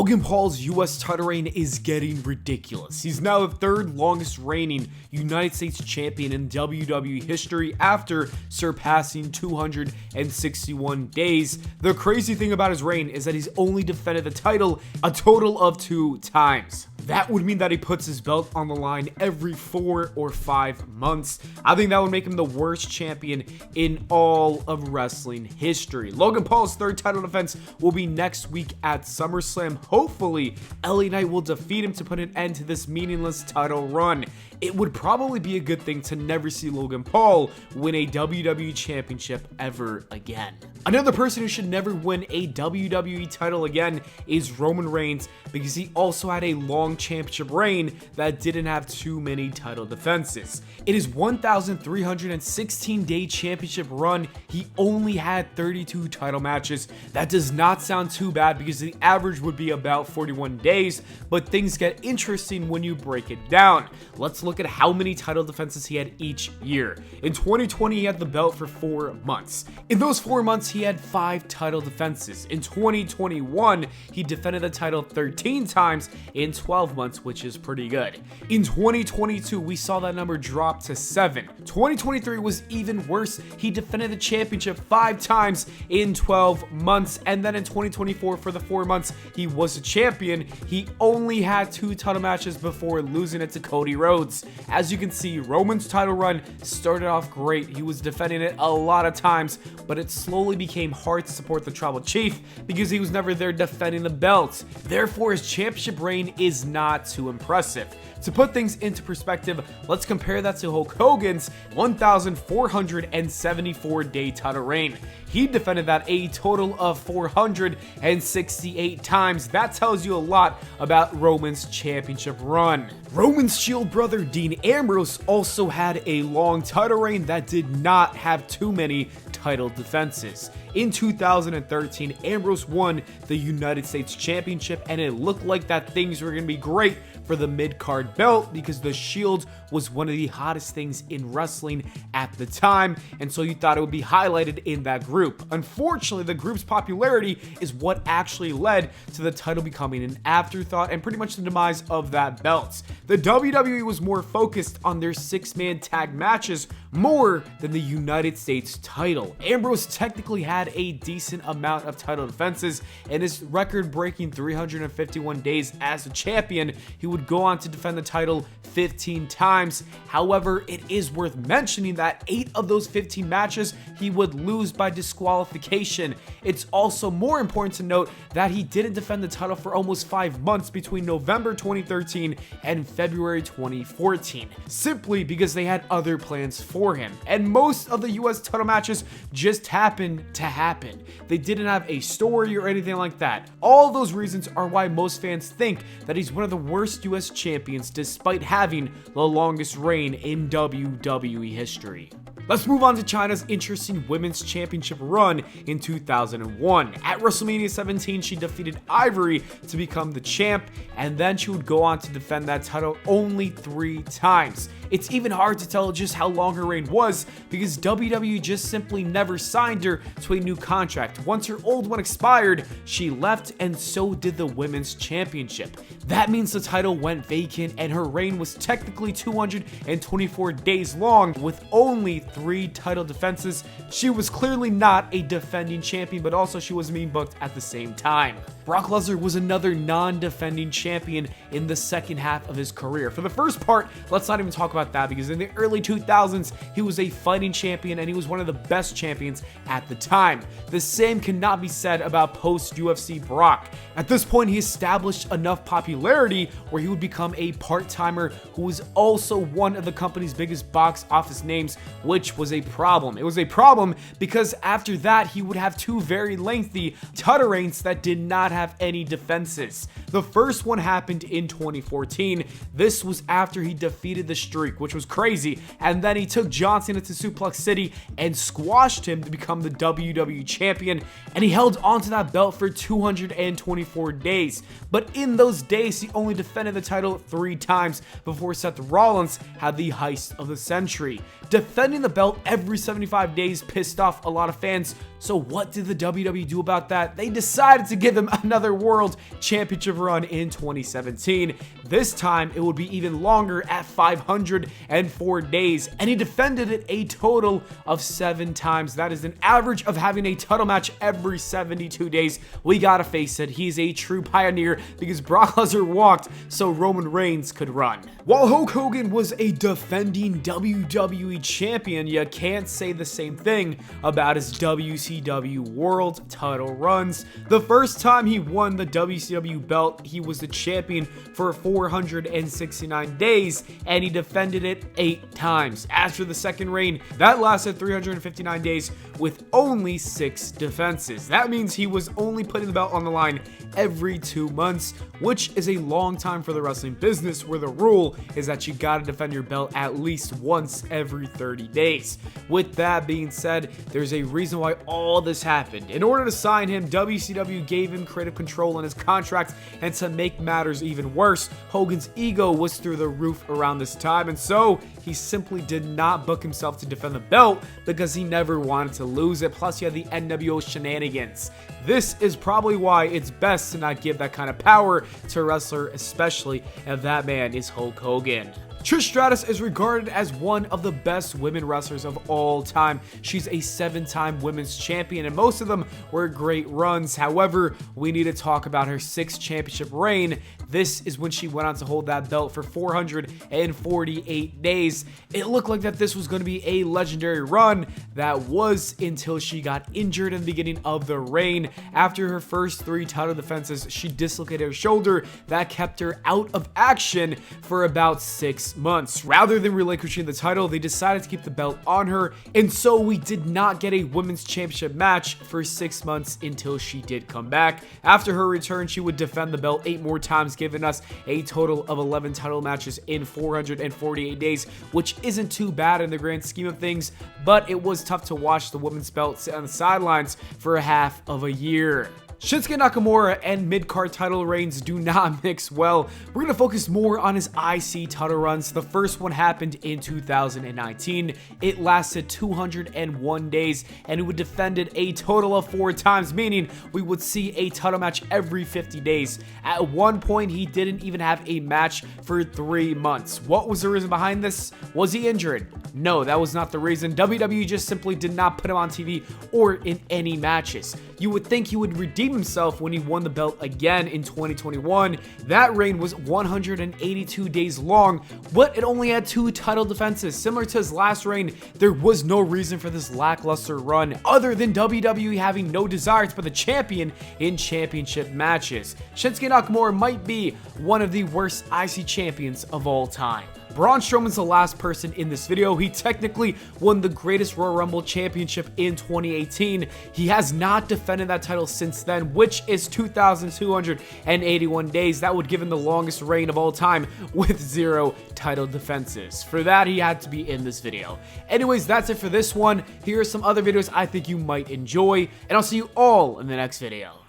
Logan Paul's US title reign is getting ridiculous. He's now the third longest reigning United States champion in WWE history after surpassing 261 days. The crazy thing about his reign is that he's only defended the title a total of 2 times. That would mean that he puts his belt on the line every 4 or 5 months. I think that would make him the worst champion in all of wrestling history. Logan Paul's third title defense will be next week at SummerSlam. Hopefully, LA Knight will defeat him to put an end to this meaningless title run. It would probably be a good thing to never see Logan Paul win a WWE championship ever again. Another person who should never win a WWE title again is Roman Reigns, because he also had a long championship reign that didn't have too many title defenses. In his 1,316-day championship run, he only had 32 title matches. That does not sound too bad because the average would be about 41 days, but things get interesting when you break it down. Let's look at how many title defenses he had each year. In 2020, he had the belt for 4 months. In those 4 months, he had 5 title defenses. In 2021, he defended the title 13 times in 12 months, which is pretty good. In 2022, we saw that number drop to 7. 2023 was even worse. He defended the championship 5 times in 12 months. And then in 2024, for the 4 months he was a champion, he only had 2 title matches before losing it to Cody Rhodes. As you can see, Roman's title run started off great. He was defending it a lot of times, but it slowly became hard to support the tribal chief because he was never there defending the belt. Therefore, his championship reign is not too impressive. To put things into perspective, let's compare that to Hulk Hogan's 1,474-day title reign. He defended that a total of 468 times. That tells you a lot about Roman's championship run. Roman's Shield brother Dean Ambrose also had a long title reign that did not have too many title defenses. In 2013, Ambrose won the United States Championship, and it looked like that things were going to be great for the mid-card belt because the Shield was one of the hottest things in wrestling at the time, and so you thought it would be highlighted in that group. Unfortunately, the group's popularity is what actually led to the title becoming an afterthought and pretty much the demise of that belt. The WWE was more focused on their 6-man tag matches more than the United States title. Ambrose technically had a decent amount of title defenses. In his record-breaking 351 days as a champion, he would go on to defend the title 15 times. However, it is worth mentioning that 8 of those 15 matches he would lose by disqualification. It's also more important to note that he didn't defend the title for almost 5 months between November 2013 and February 2014, simply because they had other plans for him. And most of the US title matches just happened to happen. They didn't have a story or anything like that. All those reasons are why most fans think that he's one of the worst US champions despite having the longest reign in WWE history. Let's move on to Chyna's interesting women's championship run in 2001. At WrestleMania 17, she defeated Ivory to become the champ, and then she would go on to defend that title only 3 times. It's even hard to tell just how long her reign was because WWE just simply never signed her to a new contract. Once her old one expired, she left, and so did the women's championship. That means the title went vacant, and her reign was technically 224 days long with only 3 title defenses. She was clearly not a defending champion, but also she was being booked at the same time. Brock Lesnar was another non-defending champion in the second half of his career. For the first part, let's not even talk about that because in the early 2000s, he was a fighting champion and he was one of the best champions at the time. The same cannot be said about post-UFC Brock. At this point, he established enough popularity where he would become a part-timer who was also one of the company's biggest box office names, which was a problem. It was a problem because after that, he would have 2 very lengthy title reigns that did not have any defenses. The first one happened in 2014. This was after he defeated the Streak, which was crazy, and then he took John Cena to Suplex City and squashed him to become the WWE champion, and he held onto that belt for 224 days. But in those days, he only defended the title 3 times before Seth Rollins had the heist of the century. Defending the belt every 75 days pissed off a lot of fans So what did the WWE do about that? They decided to give him another World Championship run in 2017. This time, it would be even longer at 504 days, and he defended it a total of 7 times. That is an average of having a title match every 72 days. We gotta face it, he's a true pioneer because Brock Lesnar walked so Roman Reigns could run. While Hulk Hogan was a defending WWE champion, you can't say the same thing about his WCW World title runs. The first time he won the WCW belt, he was the champion for 469 days, and he defended it 8 times. As for the second reign, that lasted 359 days with only 6 defenses. That means he was only putting the belt on the line every 2 months, which is a long time for the wrestling business, where the rule is that you gotta defend your belt at least once every 30 days. With that being said, there's a reason why all this happened. In order to sign him, WCW gave him creative control on his contract, and to make matters even worse, Hogan's ego was through the roof around this time, and so he simply did not book himself to defend the belt because he never wanted to lose it. Plus, you had the NWO shenanigans. This is probably why it's best to not give that kind of power to a wrestler, especially if that man is Hulk Hogan. Trish Stratus is regarded as one of the best women wrestlers of all time. She's a 7-time women's champion, and most of them were great runs. However, we need to talk about her 6th championship reign. This is when she went on to hold that belt for 448 days. It looked like that this was going to be a legendary run. That was until she got injured in the beginning of the reign. After her first 3 title defenses, she dislocated her shoulder. That kept her out of action for about 6 months. Rather than relinquishing the title, they decided to keep the belt on her, and so we did not get a women's championship match for 6 months until she did come back. After her return, she would defend the belt 8 more times, giving us a total of 11 title matches in 448 days, which isn't too bad in the grand scheme of things, but it was tough to watch the women's belt sit on the sidelines for half of a year. Shinsuke Nakamura and mid-card title reigns do not mix well. We're going to focus more on his IC title runs. The first one happened in 2019. It lasted 201 days, and he would defend it a total of 4 times, meaning we would see a title match every 50 days. At one point, he didn't even have a match for 3 months. What was the reason behind this? Was he injured? No, that was not the reason. WWE just simply did not put him on TV or in any matches. You would think he would redeem himself when he won the belt again in 2021. That reign was 182 days long, but it only had 2 title defenses. Similar to his last reign, there was no reason for this lackluster run other than WWE having no desire to put the champion in championship matches. Shinsuke Nakamura might be one of the worst IC champions of all time. Braun Strowman's the last person in this video. He technically won the greatest Royal Rumble championship in 2018. He has not defended that title since then, which is 2,281 days. That would give him the longest reign of all time with 0 title defenses. For that, he had to be in this video. Anyways, that's it for this one. Here are some other videos I think you might enjoy, and I'll see you all in the next video.